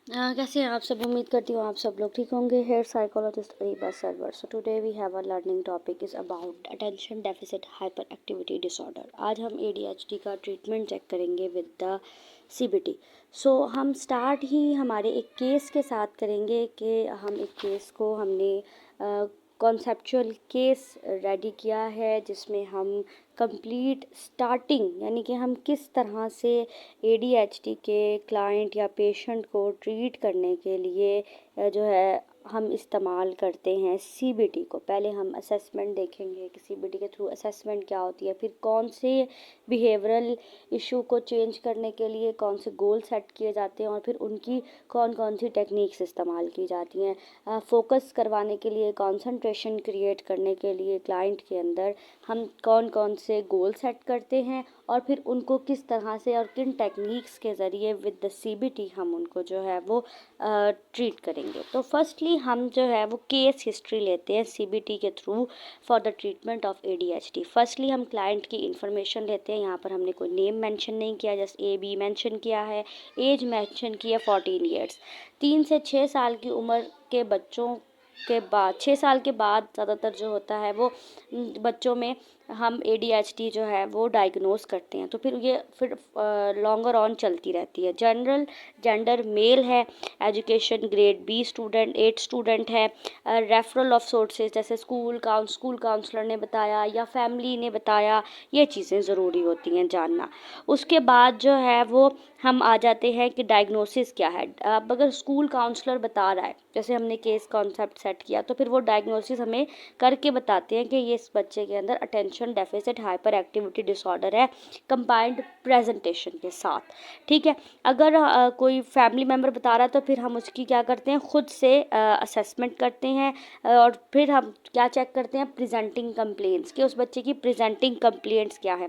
कैसे हैं आप सब। उम्मीद करती हूँ आप सब लोग ठीक होंगे। Here psychologist Areeba Sarwar. So today we have a learning topic is about attention deficit hyperactivity disorder. आज हम ADHD का ट्रीटमेंट चेक करेंगे विद द CBT। सो हम स्टार्ट ही हमारे एक केस के साथ करेंगे कि हम एक केस को हमने कॉन्सेप्चुअल केस रेडी किया है जिसमें हम कंप्लीट स्टार्टिंग यानी कि हम किस तरह से ADHD के क्लाइंट या पेशेंट को ट्रीट करने के लिए जो है हम इस्तेमाल करते हैं CBT को। पहले हम असेसमेंट देखेंगे कि CBT के थ्रू असेसमेंट क्या होती है, फिर कौन से बिहेवियरल इशू को चेंज करने के लिए कौन से गोल सेट किए जाते हैं और फिर उनकी कौन कौन सी टेक्निक्स इस्तेमाल की जाती हैं। फोकस करवाने के लिए, कंसंट्रेशन क्रिएट करने के लिए क्लाइंट के अंदर हम कौन कौन से गोल सेट करते हैं और फिर उनको किस तरह से और किन टेक्निक्स के ज़रिए विद द CBT हम उनको जो है वो ट्रीट करेंगे। तो फर्स्टली हम जो है वो केस हिस्ट्री लेते हैं CBT के through for the treatment of ADHD। Firstly हम क्लाइंट की इन्फॉर्मेशन लेते हैं। यहाँ पर हमने कोई नेम मेंशन नहीं किया, जस्ट AB मेंशन किया है, एज मेंशन किया 14 ईयर्स। 3 से 6 साल की उम्र के बच्चों के बाद, 6 साल के बाद ज़्यादातर जो होता है वो बच्चों में हम ADHD जो है वो डायग्नोस करते हैं। तो फिर ये लॉन्गर ऑन चलती रहती है। जनरल जेंडर मेल है, education grade B student, 8 student है। रेफरल ऑफ सोर्सेज जैसे स्कूल काउंसलर ने बताया या फैमिली ने बताया, ये चीज़ें ज़रूरी होती हैं जानना। उसके बाद जो है वो हम आ जाते हैं कि डायग्नोसिस क्या है। अब अगर स्कूल काउंसलर बता रहा है, जैसे हमने केस कॉन्सेप्ट सेट किया, तो फिर वो डायग्नोसिस हमें करके बताते हैं कि ये इस बच्चे के अंदर attention deficit hyperactivity disorder है कंबाइंड प्रेजेंटेशन के साथ। ठीक है। अगर कोई फैमिली मेम्बर बता रहा है तो फिर हम उसकी क्या करते हैं, खुद से असेसमेंट करते हैं और फिर हम क्या चेक करते हैं, प्रेजेंटिंग कंप्लेंट्स, कि उस बच्चे की प्रेजेंटिंग कंप्लेंट्स क्या है।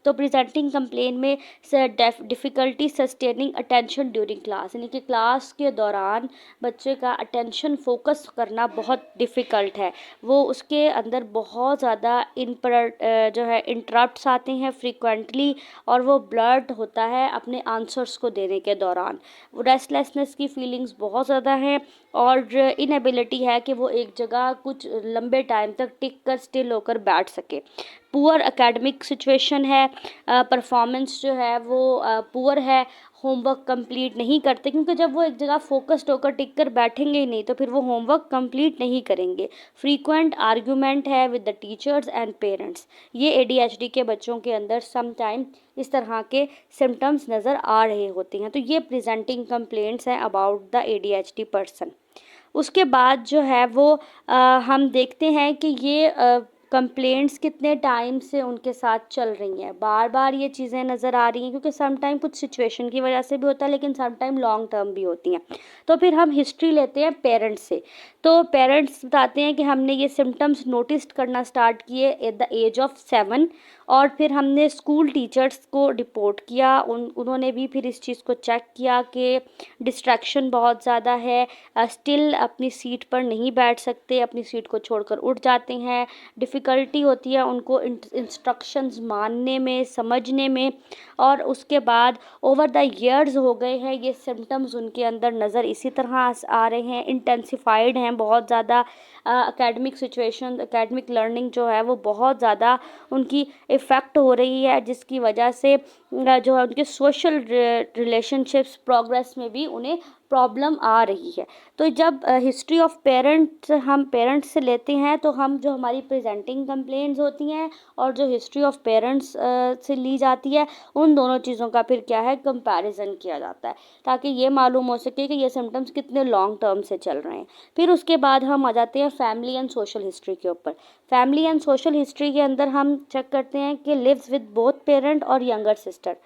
तो प्रेजेंटिंग कंप्लेन में difficulty sustaining attention during class, यानी कि क्लास के दौरान बच्चे का अटेंशन फोकस करना बहुत डिफ़िकल्ट है। वो उसके अंदर बहुत ज़्यादा जो है इंटरप्ट्स आते हैं फ्रीक्वेंटली और वो ब्लर्ड होता है अपने आंसर्स को देने के दौरान। रेस्टलेसनेस की फीलिंग्स बहुत ज़्यादा हैं और इनएबिलिटी है कि वो एक जगह कुछ लंबे टाइम तक टिक कर स्टिल होकर बैठ सके। पुअर एकेडमिक सिचुएशन है, परफॉर्मेंस जो है वो पुअर है, होमवर्क कंप्लीट नहीं करते, क्योंकि जब वो एक जगह फोकस्ड होकर टिक कर बैठेंगे ही नहीं तो फिर वो होमवर्क कंप्लीट नहीं करेंगे। फ्रीक्वेंट आर्ग्यूमेंट है with the teachers and parents. ये ADHD के बच्चों के अंदर सम टाइम इस तरह के सिम्टम्स नज़र आ रहे होते हैं। तो ये प्रेजेंटिंग कंप्लेंट्स हैं अबाउट द ADHD पर्सन। उसके बाद जो है वो हम देखते हैं कि ये कंप्लेंट्स कितने टाइम से उनके साथ चल रही हैं। बार बार ये चीज़ें नज़र आ रही हैं क्योंकि सम टाइम कुछ सिचुएशन की वजह से भी होता है, लेकिन सम टाइम लॉन्ग टर्म भी होती हैं। तो फिर हम हिस्ट्री लेते हैं पेरेंट्स से। तो पेरेंट्स बताते हैं कि हमने ये सिम्टम्स नोटिस करना स्टार्ट किए एट द एज ऑफ 7 और फिर हमने स्कूल टीचर्स को रिपोर्ट किया। उन्होंने भी फिर इस चीज़ को चेक किया कि डिस्ट्रैक्शन बहुत ज़्यादा है, स्टिल अपनी सीट पर नहीं बैठ सकते, अपनी सीट को छोड़कर उठ जाते हैं, डिफ़िकल्टी होती है उनको इंस्ट्रक्शंस मानने में, समझने में। और उसके बाद ओवर द ईयर्स हो गए हैं ये सिम्टम्स उनके अंदर नज़र इसी तरह आ रहे हैं, इंटेंसिफाइड हैं बहुत ज़्यादा। एकेडमिक सिचुएशन, एकेडमिक लर्निंग जो है वो बहुत ज़्यादा उनकी इफ़ेक्ट हो रही है, जिसकी वजह से जो है उनके सोशल रिलेशनशिप्स प्रोग्रेस में भी उन्हें प्रॉब्लम आ रही है। तो जब हिस्ट्री ऑफ पेरेंट्स हम पेरेंट्स से लेते हैं तो हम जो हमारी प्रेजेंटिंग कंप्लेंट्स होती हैं और जो हिस्ट्री ऑफ पेरेंट्स से ली जाती है, उन दोनों चीज़ों का फिर क्या है, कंपैरिजन किया जाता है ताकि ये मालूम हो सके कि ये सिम्टम्स कितने लॉन्ग टर्म से चल रहे हैं। फिर उसके बाद हम आ जाते हैं फैमिली एंड सोशल हिस्ट्री के ऊपर। फैमिली एंड सोशल हिस्ट्री के अंदर हम चेक करते हैं कि लिव्स विद बोथ पेरेंट और यंगर सिस्टर,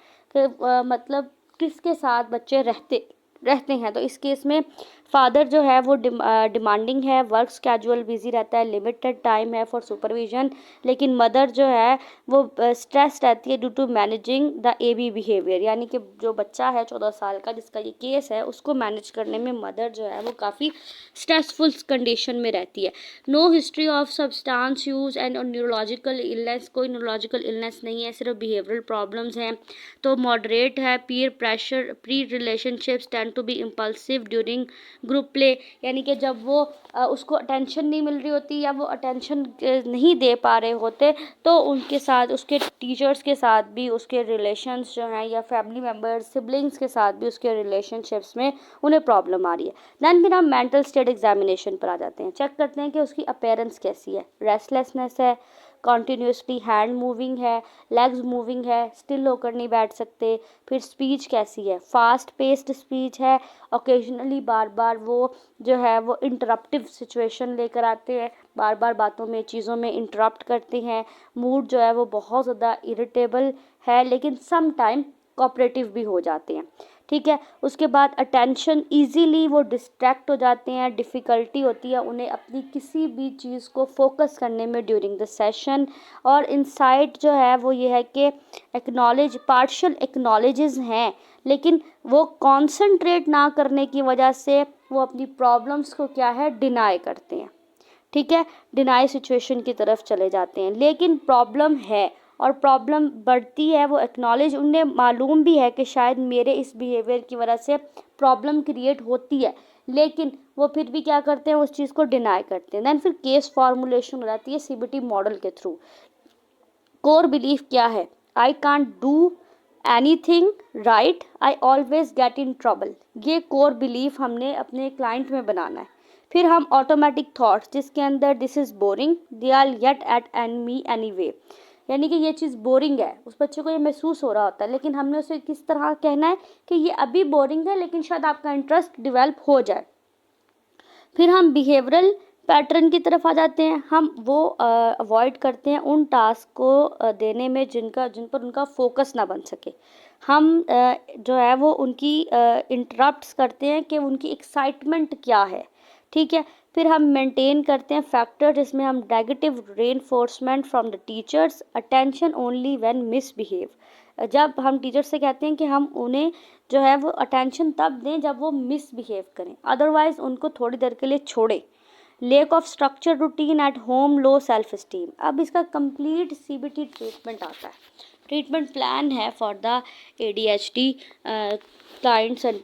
मतलब किसके साथ बच्चे रहते हैं। तो इस केस में फादर जो है वो डिमांडिंग है, वर्क स्केड्यूल बिजी रहता है, लिमिटेड टाइम है फॉर सुपरविजन, लेकिन मदर जो है वो स्ट्रेस रहती है due to managing the AB behaviour, यानी कि जो बच्चा है 14 साल का जिसका ये केस है उसको मैनेज करने में मदर जो है वो काफ़ी स्ट्रेसफुल कंडीशन में रहती है। No history of substance use and neurological illness, कोई न्यूरोलॉजिकल इलनेस नहीं है, सिर्फ बिहेवियरल प्रॉब्लम्स हैं। तो मॉडरेट है, peer pressure, peer relationships tend to be impulsive during group play, यानी कि जब वो उसको अटेंशन नहीं मिल रही होती या वो अटेंशन नहीं दे पा रहे होते तो उनके साथ, उसके टीचर्स के साथ भी उसके रिलेशंस जो हैं या फैमिली मेम्बर्स सिबलिंग्स के साथ भी उसके रिलेशनशिप्स में उन्हें प्रॉब्लम आ रही है। दैन फिर हम मेंटल स्टेट एग्जामिनेशन पर आ जाते हैं। चेक करते हैं कि उसकी अपीयरेंस कैसी है, रेस्टलेसनेस है, कॉन्टीन्यूसली हैंड मूविंग है, लेग्स मूविंग है, स्टिल होकर नहीं बैठ सकते। फिर स्पीच कैसी है, फास्ट पेस्ड स्पीच है, ओकेजनली बार बार वो जो है वो इंटरप्टिव सिचुएशन लेकर आते हैं, बार बार बातों में चीज़ों में इंटरप्ट करते हैं। मूड जो है वो बहुत ज़्यादा इरिटेबल है लेकिन सम टाइम कोऑपरेटिव भी हो जाते हैं। ठीक है, उसके बाद अटेंशन इजीली वो डिस्ट्रैक्ट हो जाते हैं, डिफ़िकल्टी होती है उन्हें अपनी किसी भी चीज़ को फोकस करने में ड्यूरिंग द सेशन। और इंसाइट जो है वो ये है कि एक्नॉलेज, पार्शियल एक्नॉलेजेस हैं लेकिन वो कॉन्संट्रेट ना करने की वजह से वो अपनी प्रॉब्लम्स को क्या है, डिनाई करते हैं। ठीक है, डिनाई सिचुएशन की तरफ चले जाते हैं लेकिन प्रॉब्लम है और प्रॉब्लम बढ़ती है। वो एक्नॉलेज, उन्हें मालूम भी है कि शायद मेरे इस बिहेवियर की वजह से प्रॉब्लम क्रिएट होती है लेकिन वो फिर भी क्या करते हैं, उस चीज़ को डिनाई करते हैं। दैन फिर केस फॉर्मुलेशन हो जाती है सीबीटी मॉडल के थ्रू। कोर बिलीफ क्या है, I can't do anything right, I always get in trouble. ये कोर बिलीफ हमने अपने क्लाइंट में बनाना है। फिर हम ऑटोमेटिक थॉट्स, जिसके अंदर this is boring, they are yet at an me anyway, यानी कि ये चीज़ बोरिंग है, उस बच्चे को ये महसूस हो रहा होता है लेकिन हमने उसे किस तरह कहना है कि ये अभी बोरिंग है लेकिन शायद आपका इंटरेस्ट डेवलप हो जाए। फिर हम बिहेवियरल पैटर्न की तरफ आ जाते हैं। हम वो अवॉइड करते हैं उन टास्क को देने में जिन पर उनका फोकस ना बन सके। हम जो है वो उनकी इंटरप्ट्स करते हैं कि उनकी एक्साइटमेंट क्या है। ठीक है, फिर हम मेंटेन करते हैं फैक्टर जिसमें हम negative reinforcement from the teachers, attention only when misbehave. जब हम टीचर से कहते हैं कि हम उन्हें जो है वो अटेंशन तब दें जब वो मिसबिहेव करें, अदरवाइज उनको थोड़ी देर के लिए छोड़ें। Lake of structure routine at home, low self esteem. अब इसका कंप्लीट सीबीटी ट्रीटमेंट आता है, ट्रीटमेंट प्लान है for the ADHD clients and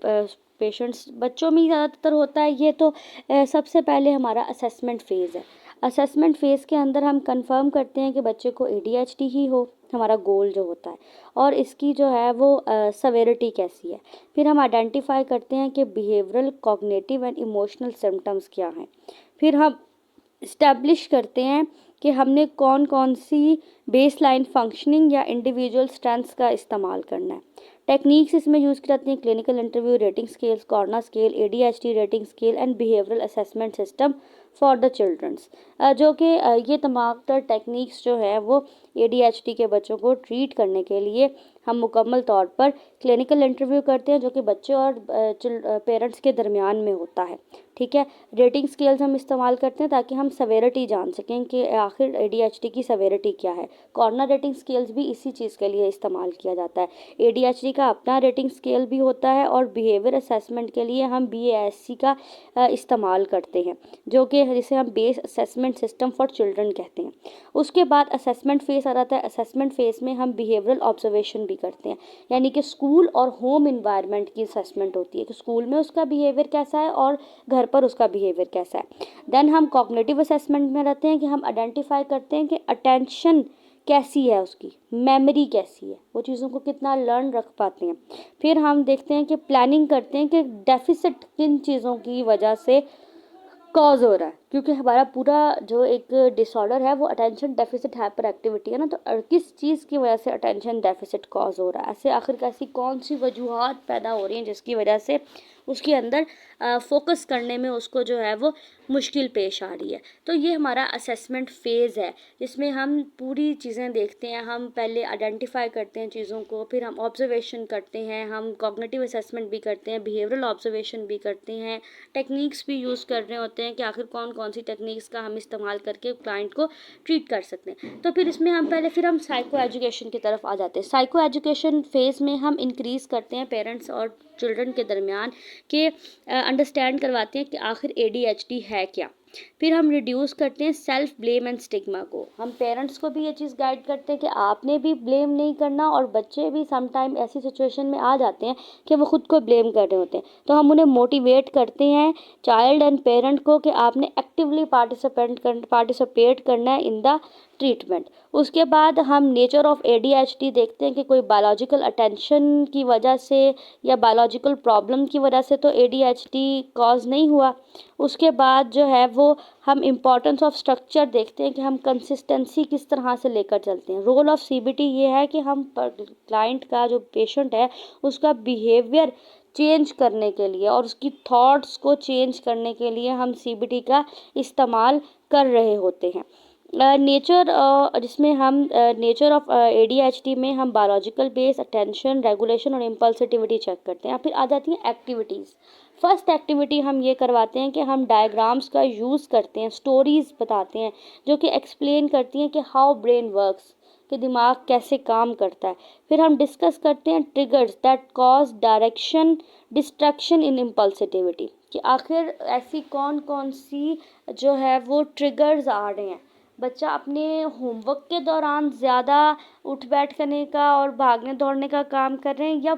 patients. बच्चों में ज़्यादातर होता है ये। तो सबसे पहले हमारा असेसमेंट फ़ेज़ है। असेसमेंट फ़ेज़ के अंदर हम कंफर्म करते हैं कि बच्चे को एडीएचडी ही हो, हमारा गोल जो होता है, और इसकी जो है वो सवेरिटी कैसी है। फिर हम आइडेंटिफाई करते हैं कि behavioural, cognitive and emotional symptoms क्या हैं। फिर हम इस्टेब्लिश करते हैं कि हमने कौन कौन सी बेसलाइन फंक्शनिंग या इंडिविजुअल स्ट्रेंथ्स का इस्तेमाल करना है। टेक्निक्स इसमें यूज़ की जाती हैं clinical interview, rating scales, corner scale, ADHD rating scale and behavioural assessment system for the children's, जो कि ये तमाम तर टेक्निक्स जो है वो एडीएचडी के बच्चों को ट्रीट करने के लिए हम मुकम्मल तौर पर क्लिनिकल इंटरव्यू करते हैं जो कि बच्चे और पेरेंट्स के दरमियान में होता है। ठीक है, रेटिंग स्केल्स हम इस्तेमाल करते हैं ताकि हम सवेरिटी जान सकें कि आखिर एडीएचडी की सवेरिटी क्या है। कॉर्नर रेटिंग स्केल्स भी इसी चीज़ के लिए इस्तेमाल किया जाता है। एडीएचडी का अपना रेटिंग स्केल भी होता है और बिहेवियर असेसमेंट के लिए हम बीएएससी का इस्तेमाल करते हैं, जो कि जिसे हम base assessment system for children कहते हैं। उसके बाद असेसमेंट फेज़ आ जाता है। असेसमेंट फेज़ में हम बिहेवियरल ऑब्जर्वेशन भी करते हैं, यानी कि स्कूल और होम इन्वायरमेंट की असेसमेंट होती है कि स्कूल में उसका बिहेवियर कैसा है और घर पर उसका बिहेवियर कैसा है। देन हम कॉग्निटिव असेसमेंट में रहते हैं कि हम आइडेंटिफाई करते हैं कि अटेंशन कैसी है, उसकी मेमोरी कैसी है, वो चीज़ों को कितना लर्न रख पाते हैं। फिर हम देखते हैं कि प्लानिंग करते हैं कि डेफिसिट किन चीज़ों की वजह से कॉज हो रहा है, क्योंकि हमारा पूरा जो एक डिसऑर्डर है वो अटेंशन डेफिसिट हाइपर एक्टिविटी है ना। तो किस चीज़ की वजह से अटेंशन डेफिसिट कॉज हो रहा है, ऐसे आखिर ऐसी कौन सी वजूहात पैदा हो रही हैं जिसकी वजह से उसके अंदर फोकस करने में उसको जो है वो मुश्किल पेश आ रही है। तो ये हमारा असेसमेंट फ़ेज़ है जिसमें हम पूरी चीज़ें देखते हैं। हम पहले आइडेंटिफाई करते हैं चीज़ों को, फिर हम ऑब्जर्वेशन करते हैं, हम कॉग्निटिव असेसमेंट भी करते हैं, बिहेवियरल ऑब्जर्वेशन भी करते हैं, टेक्निक्स भी यूज़ कर रहे होते हैं कि आखिर कौन कौन सी टेक्निक्स का हम इस्तेमाल करके क्लाइंट को ट्रीट कर सकते हैं। तो फिर इसमें फिर हम साइको एजुकेशन की तरफ आ जाते हैं। साइको एजुकेशन फ़ेज़ में हम इंक्रीज़ करते हैं पेरेंट्स और चिल्ड्रन के दरमियान कि अंडरस्टैंड करवाते हैं कि आखिर ADHD है क्या। फिर हम रिड्यूस करते हैं सेल्फ ब्लेम एंड स्टिग्मा को। हम पेरेंट्स को भी ये चीज़ गाइड करते हैं कि आपने भी ब्लेम नहीं करना, और बच्चे भी समटाइम ऐसी सिचुएशन में आ जाते हैं कि वो खुद को ब्लेम कर रहे होते हैं, तो हम उन्हें मोटिवेट करते हैं चाइल्ड एंड पेरेंट को कि आपने एक्टिवली पार्टिसिपेट करना है इन द ट्रीटमेंट। उसके बाद हम नेचर ऑफ ADHD देखते हैं कि कोई बायोलॉजिकल अटेंशन की वजह से या बायोलॉजिकल प्रॉब्लम की वजह से तो ADHD कॉज नहीं हुआ। उसके बाद जो है वो हम इम्पॉर्टेंस ऑफ स्ट्रक्चर देखते हैं कि हम कंसिस्टेंसी किस तरह से लेकर चलते हैं। रोल ऑफ CBT ये है कि हम क्लाइंट का, जो पेशेंट है, उसका बिहेवियर चेंज करने के लिए और उसकी थॉट्स को चेंज करने के लिए हम CBT का इस्तेमाल कर रहे होते हैं। जिसमें हम नेचर ऑफ ADHD में हम बायोलॉजिकल बेस, अटेंशन, रेगुलेशन और इम्पल्सिटिविटी चेक करते हैं। फिर आ जाती हैं एक्टिविटीज़। फर्स्ट एक्टिविटी हम ये करवाते हैं कि हम डायग्राम्स का यूज़ करते हैं, स्टोरीज़ बताते हैं जो कि एक्सप्लेन करती हैं कि हाउ ब्रेन वर्क्स, कि दिमाग कैसे काम करता है। फिर हम डिस्कस करते हैं triggers that cause direction distraction in impulsivity, कि आखिर ऐसी कौन कौन सी जो है वो ट्रिगर्स आ रहे हैं। बच्चा अपने होमवर्क के दौरान ज़्यादा उठ बैठ करने का और भागने दौड़ने का काम कर रहे हैं, या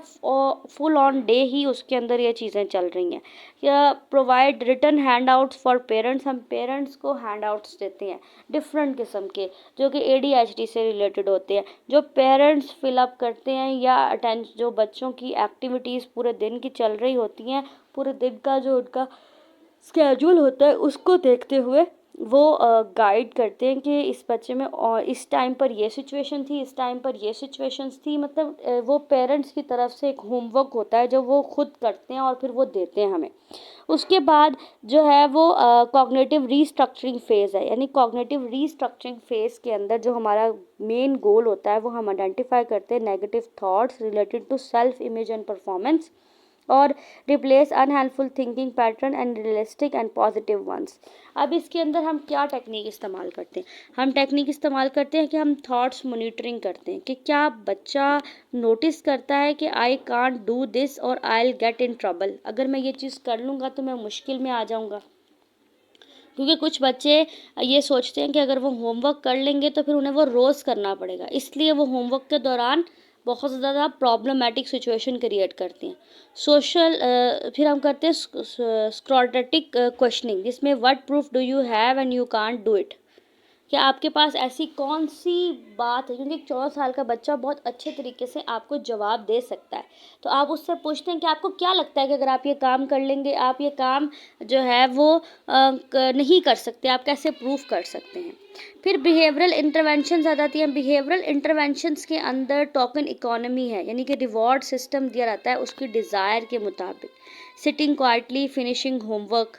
फुल ऑन डे ही उसके अंदर ये चीज़ें चल रही हैं। या provide return hand outs for parents, हम पेरेंट्स को हैंड आउट्स देते हैं डिफरेंट किस्म के जो कि ADHD से रिलेटेड होते हैं, जो पेरेंट्स फिलअप करते हैं, या जो बच्चों की एक्टिविटीज़ पूरे दिन की चल रही होती हैं, पूरे दिन का जो उनका स्केड्यूल होता है उसको देखते हुए वो गाइड करते हैं कि इस बच्चे में और इस टाइम पर ये सिचुएशन थी, इस टाइम पर ये सिचुएशंस थी। मतलब वो पेरेंट्स की तरफ से एक होमवर्क होता है जो वो खुद करते हैं और फिर वो देते हैं हमें। उसके बाद जो है वो कॉग्निटिव रीस्ट्रक्चरिंग फेज़ है, यानी कॉग्निटिव रीस्ट्रक्चरिंग फेज़ के अंदर जो हमारा मेन गोल होता है वो हम आइडेंटिफाई करते हैं negative thoughts related to self image and performance, और replace unhelpful thinking pattern and realistic and positive ones. अब इसके अंदर हम क्या टेक्निक इस्तेमाल करते हैं? हम टेक्निक इस्तेमाल करते हैं कि हम थॉट्स मॉनिटरिंग करते हैं कि क्या बच्चा नोटिस करता है कि आई कांट डू दिस और I will get in trouble, अगर मैं ये चीज़ कर लूँगा तो मैं मुश्किल में आ जाऊँगा। क्योंकि कुछ बच्चे ये सोचते हैं कि अगर वो होमवर्क कर लेंगे तो फिर उन्हें वो रोज़ करना पड़ेगा, इसलिए वो होमवर्क के दौरान बहुत ज़्यादा प्रॉब्लमेटिक सिचुएशन क्रिएट करते हैं। फिर हम करते हैं स्क्रॉटेटिक क्वेश्चनिंग, जिसमें what proof do you have and you can't do it, कि आपके पास ऐसी कौन सी बात है, क्योंकि 14 साल का बच्चा बहुत अच्छे तरीके से आपको जवाब दे सकता है। तो आप उससे पूछते हैं कि आपको क्या लगता है कि अगर आप ये काम कर लेंगे, आप ये काम जो है वो नहीं कर सकते, आप कैसे प्रूफ कर सकते हैं। फिर बिहेवियरल इंटरवेंशंस आ जाती हैं। बिहेवियरल इंटरवेंशंस के अंदर टोकन इकोनॉमी है, यानी कि रिवॉर्ड सिस्टम दिया रहता है उसकी डिज़ायर के मुताबिक। सिटिंग क्वाइटली, फिनिशिंग होमवर्क,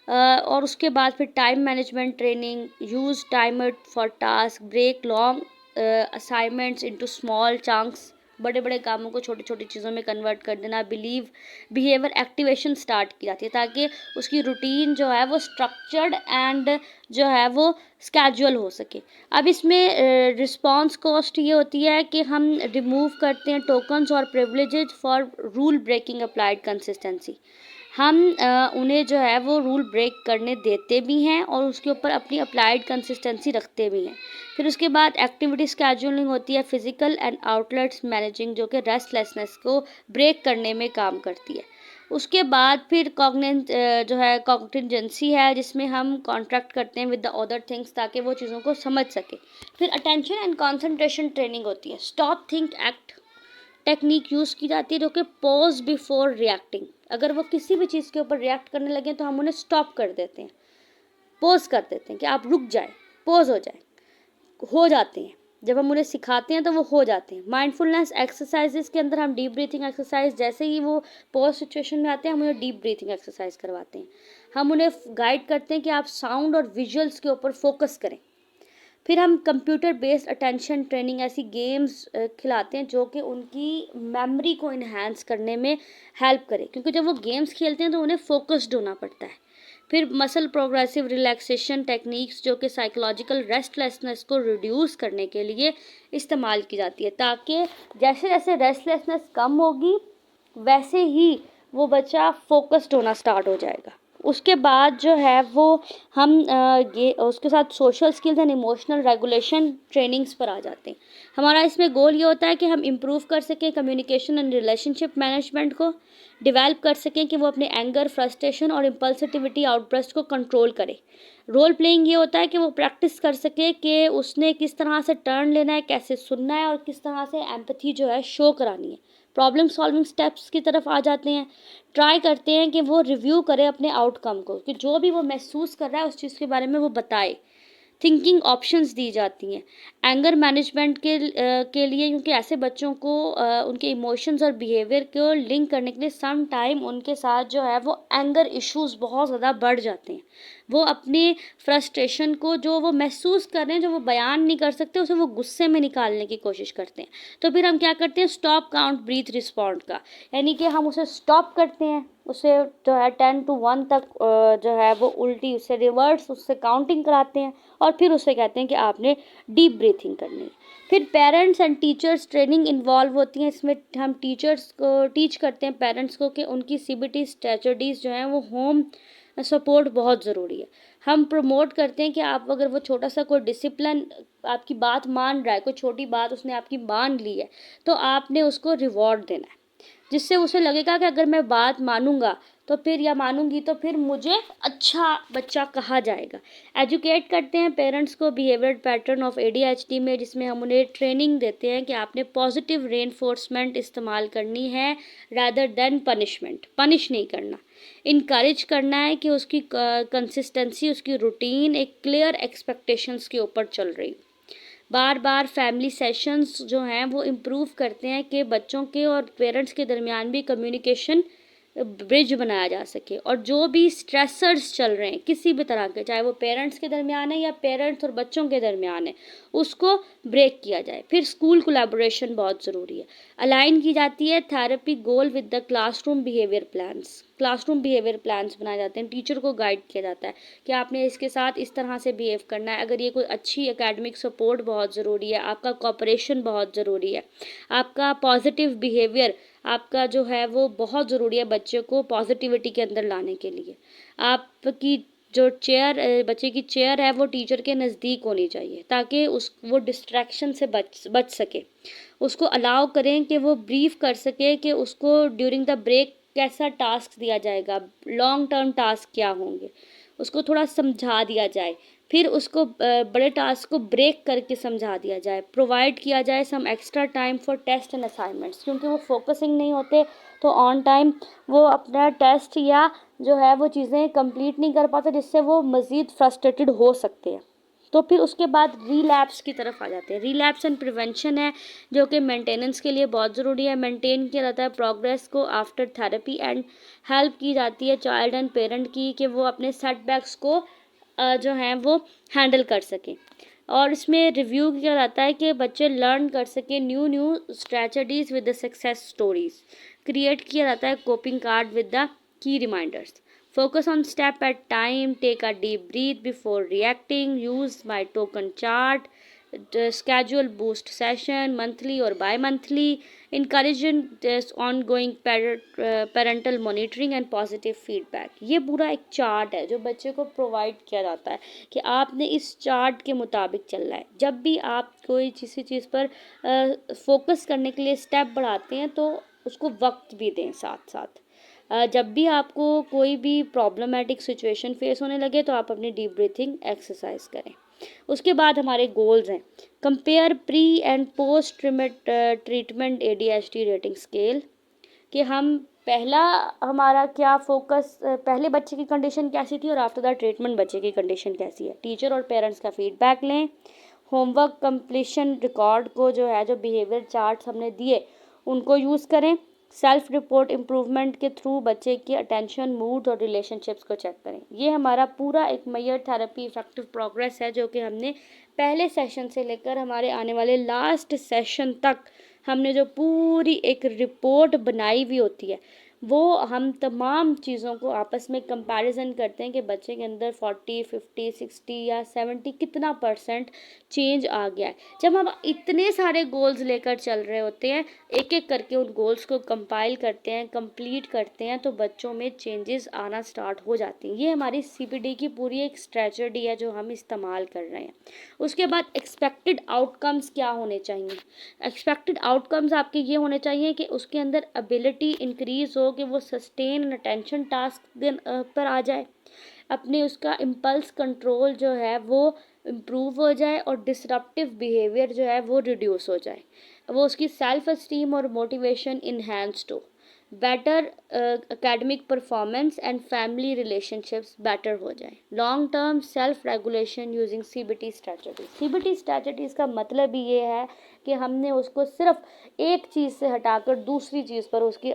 और उसके बाद फिर time management training, use timer for task, break long assignments into small chunks, बड़े बड़े कामों को छोटी छोटी चीज़ों में कन्वर्ट कर देना। बिहेवियर एक्टिवेशन स्टार्ट की जाती है ताकि उसकी रूटीन जो है वो स्ट्रक्चर्ड एंड जो है वो स्केड्यूल हो सके। अब इसमें रिस्पॉन्स कॉस्ट ये होती है कि हम रिमूव करते हैं टोकन्स और privileges for rule breaking applied consistency. हम उन्हें जो है वो रूल ब्रेक करने देते भी हैं और उसके ऊपर अपनी अप्लाइड कंसिस्टेंसी रखते भी हैं। फिर उसके बाद एक्टिविटी स्केड्यूलिंग होती है, फिजिकल एंड आउटलेट्स मैनेजिंग, जो कि रेस्टलेसनेस को ब्रेक करने में काम करती है। उसके बाद फिर जो है कॉग्निजेंसी है, जिसमें हम कॉन्ट्रैक्ट करते हैं विद द अदर थिंग्स ताकि वो चीज़ों को समझ सके। फिर अटेंशन एंड कॉन्सेंट्रेशन ट्रेनिंग होती है। Stop think act technique use की जाती है, जो कि पॉज बिफोर रिएक्टिंग। अगर वो किसी भी चीज़ के ऊपर रिएक्ट करने लगे तो हम उन्हें स्टॉप कर देते हैं, पॉज कर देते हैं कि आप रुक जाए, पॉज हो जाते हैं। जब हम उन्हें सिखाते हैं तो वो हो जाते हैं। माइंडफुलनेस एक्सरसाइजेस के अंदर हम डीप ब्रीथिंग एक्सरसाइज, जैसे ही वो पॉज सिचुएशन में आते हैं हम उन्हें डीप ब्रीथिंग एक्सरसाइज करवाते हैं। हम उन्हें गाइड करते हैं कि आप साउंड और विजुअल्स के ऊपर फोकस करें। फिर हम कंप्यूटर बेस्ड अटेंशन ट्रेनिंग, ऐसी गेम्स खिलाते हैं जो कि उनकी मेमोरी को इन्हांस करने में हेल्प करे, क्योंकि जब वो गेम्स खेलते हैं तो उन्हें फोकस्ड होना पड़ता है। फिर मसल प्रोग्रेसिव रिलैक्सेशन टेक्निक्स, जो कि साइकोलॉजिकल रेस्टलेसनेस को रिड्यूस करने के लिए इस्तेमाल की जाती है, ताकि जैसे जैसे रेस्टलेसनेस कम होगी वैसे ही वो बच्चा फोकस्ड होना स्टार्ट हो जाएगा। उसके बाद जो है वो हम ये उसके साथ social skills and emotional regulation trainings पर आ जाते हैं। हमारा इसमें गोल ये होता है कि हम इम्प्रूव कर सकें कम्युनिकेशन एंड रिलेशनशिप मैनेजमेंट को, डेवलप कर सकें कि वो अपने एंगर, फ्रस्ट्रेशन और इम्पल्सिटिविटी आउटबर्स्ट को कंट्रोल करे। रोल प्लेइंग ये होता है कि वो प्रैक्टिस कर सके कि उसने किस तरह से टर्न लेना है, कैसे सुनना है और किस तरह से एम्पैथी जो है शो करानी है। प्रॉब्लम सॉल्विंग स्टेप्स की तरफ आ जाते हैं। ट्राई करते हैं कि वो रिव्यू करे अपने आउटकम को, कि जो भी वो महसूस कर रहा है उस चीज़ के बारे में वो बताए। थिंकिंग ऑप्शंस दी जाती हैं एंगर मैनेजमेंट के लिए, क्योंकि ऐसे बच्चों को उनके इमोशंस और बिहेवियर को लिंक करने के लिए सम टाइम उनके साथ जो है वो एंगर इश्यूज बहुत ज़्यादा बढ़ जाते हैं। वो अपनी फ्रस्ट्रेशन को जो वो महसूस कर रहे हैं, जो वो बयान नहीं कर सकते, उसे वो गुस्से में निकालने की कोशिश करते हैं। तो फिर हम क्या करते हैं, स्टॉप काउंट ब्रीथ रिस्पॉन्ड का, यानी कि हम उसे स्टॉप करते हैं, उसे जो है 10 to 1 तक जो है वो उल्टी उससे रिवर्स उससे काउंटिंग कराते हैं और फिर उसे कहते हैं कि आपने डीप ब्रीथिंग करनी है। फिर parents and teachers training involve होती हैं। इसमें हम टीचर्स को टीच करते हैं पेरेंट्स को कि उनकी सीबीटी स्ट्रेटजीज जो हैं वो होम सपोर्ट बहुत ज़रूरी है। हम प्रमोट करते हैं कि आप अगर वो छोटा सा कोई डिसिप्लिन आपकी बात मान रहा है, कोई छोटी बात उसने आपकी मान ली है, तो आपने उसको रिवॉर्ड देना है, जिससे उसे लगेगा कि अगर मैं बात मानूंगा तो फिर या मानूंगी तो फिर मुझे अच्छा बच्चा कहा जाएगा। एजुकेट करते हैं पेरेंट्स को बिहेवियर पैटर्न ऑफ एडीएचडी में, जिसमें हम उन्हें ट्रेनिंग देते हैं कि आपने पॉजिटिव रेनफोर्समेंट इस्तेमाल करनी है रादर देन पनिशमेंट, पनिश नहीं करना। इनकरेज करना है कि उसकी कंसिस्टेंसी, उसकी रूटीन एक क्लियर एक्सपेक्टेशंस के ऊपर चल रही। बार बार फैमिली सेशंस जो हैं वो इम्प्रूव करते हैं कि बच्चों के और पेरेंट्स के दरमियान भी कम्युनिकेशन ब्रिज बनाया जा सके, और जो भी स्ट्रेसर्स चल रहे हैं किसी भी तरह के, चाहे वो पेरेंट्स के दरमियान है या पेरेंट्स और बच्चों के दरमियान है, उसको ब्रेक किया जाए। फिर स्कूल कोलैबोरेशन बहुत ज़रूरी है। अलाइन की जाती है therapy goal with the classroom behaviour plans, classroom behaviour plans बनाए जाते हैं। टीचर को गाइड किया जाता है कि आपने इसके साथ इस तरह से बिहेव करना है। अगर ये कोई अच्छी एकेडमिक सपोर्ट बहुत ज़रूरी है, आपका कोऑपरेशन बहुत ज़रूरी है, आपका पॉजिटिव बिहेवियर आपका जो है वो बहुत ज़रूरी है बच्चे को पॉजिटिविटी के अंदर लाने के लिए। आपकी जो चेयर बच्चे की चेयर है वो टीचर के नज़दीक होनी चाहिए ताकि वो डिस्ट्रैक्शन से बच सके। उसको अलाउ करें कि वो ब्रीफ कर सके कि उसको ड्यूरिंग द ब्रेक कैसा टास्क दिया जाएगा, लॉन्ग टर्म टास्क क्या होंगे, उसको थोड़ा समझा दिया जाए। फिर उसको बड़े टास्क को ब्रेक करके समझा दिया जाए। प्रोवाइड किया जाए some extra time for test and assignments, क्योंकि वो फोकसिंग नहीं होते तो ऑन टाइम वो अपना टेस्ट या जो है वो चीज़ें कंप्लीट नहीं कर पाते, जिससे वो मज़ीद फ्रस्ट्रेटेड हो सकते हैं। तो फिर उसके बाद रीलैप्स की तरफ आ जाते हैं। रीलैप्स एंड प्रिवेंशन है जो कि मेंटेनेंस के लिए बहुत ज़रूरी है। मेंटेन किया जाता है प्रोग्रेस को आफ्टर थेरेपी एंड हेल्प की जाती है चाइल्ड एंड पेरेंट की कि वो अपने सेटबैक्स को जो हैं वो हैंडल कर सकें। और इसमें रिव्यू किया जाता है कि बच्चे लर्न कर सकें new strategies with the success stories. Create किया जाता है coping card with the key reminders. Focus on step at time, take a deep breath before reacting, use my token chart, schedule boost session monthly or bi-monthly, encouraging this ongoing parental monitoring and positive feedback। ये पूरा एक chart है जो बच्चे को provide किया जाता है कि आपने इस चार्ट के मुताबिक चलना है। जब भी आप कोई किसी चीज़ पर फोकस करने के लिए स्टेप बढ़ाते हैं तो उसको वक्त भी दें साथ साथ। जब भी आपको कोई भी प्रॉब्लमेटिक सिचुएशन फेस होने लगे तो आप अपनी डीप ब्रीथिंग एक्सरसाइज करें। उसके बाद हमारे गोल्स हैं, compare pre and post treatment ADHD rating scale, कि हम पहला हमारा क्या फोकस, पहले बच्चे की कंडीशन कैसी थी और आफ्टर द ट्रीटमेंट बच्चे की कंडीशन कैसी है। टीचर और पेरेंट्स का फीडबैक लें। होमवर्क कंप्लीशन रिकॉर्ड को जो है, जो बिहेवियर चार्ट्स हमने दिए उनको यूज़ करें। सेल्फ रिपोर्ट इम्प्रूवमेंट के थ्रू बच्चे की अटेंशन, मूड और रिलेशनशिप्स को चेक करें। ये हमारा पूरा एक मेयर थेरेपी इफेक्टिव प्रोग्रेस है जो कि हमने पहले सेशन से लेकर हमारे आने वाले लास्ट सेशन तक हमने जो पूरी एक रिपोर्ट बनाई हुई होती है वो हम तमाम चीज़ों को आपस में कंपैरिजन करते हैं कि बच्चे के अंदर 40, 50, 60 या 70 कितना % चेंज आ गया है। जब हम इतने सारे गोल्स लेकर चल रहे होते हैं, एक एक करके उन गोल्स को कंपाइल करते हैं, कंप्लीट करते हैं, तो बच्चों में चेंजेस आना स्टार्ट हो जाती हैं। ये हमारी CPD की पूरी एक स्ट्रेटजी है जो हम इस्तेमाल कर रहे हैं। उसके बाद एक्सपेक्टेड आउटकम्स क्या होने चाहिए? एक्सपेक्टेड आउटकम्स आपके ये होने चाहिए कि उसके अंदर एबिलिटी इंक्रीज हो, कि वो सस्टेन अटेंशन टास्क पर आ जाए, अपने उसका इम्पल्स कंट्रोल जो है वो इम्प्रूव हो जाए, और डिसरप्टिव बिहेवियर जो है वो रिड्यूस हो जाए, वो उसकी सेल्फ एस्टीम और मोटिवेशन इन्हेंस्ड हो, better academic performance and family relationships better हो जाए, long term self regulation using CBT strategies. CBT strategies का मतलब ही ये है कि हमने उसको सिर्फ एक चीज़ से हटाकर दूसरी चीज़ पर, उसकी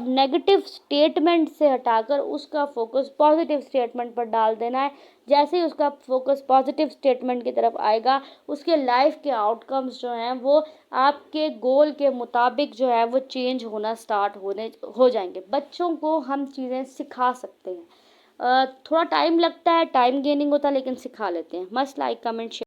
नेगेटिव स्टेटमेंट से हटाकर उसका फोकस पॉजिटिव स्टेटमेंट पर डाल देना है। जैसे ही उसका फोकस पॉजिटिव स्टेटमेंट की तरफ आएगा, उसके लाइफ के आउटकम्स जो हैं वो आपके गोल के मुताबिक जो है वो चेंज होना स्टार्ट हो जाएंगे। बच्चों को हम चीज़ें सिखा सकते हैं, थोड़ा टाइम लगता है, टाइम गेनिंग होता है, लेकिन सिखा लेते हैं। Must like, comment, share.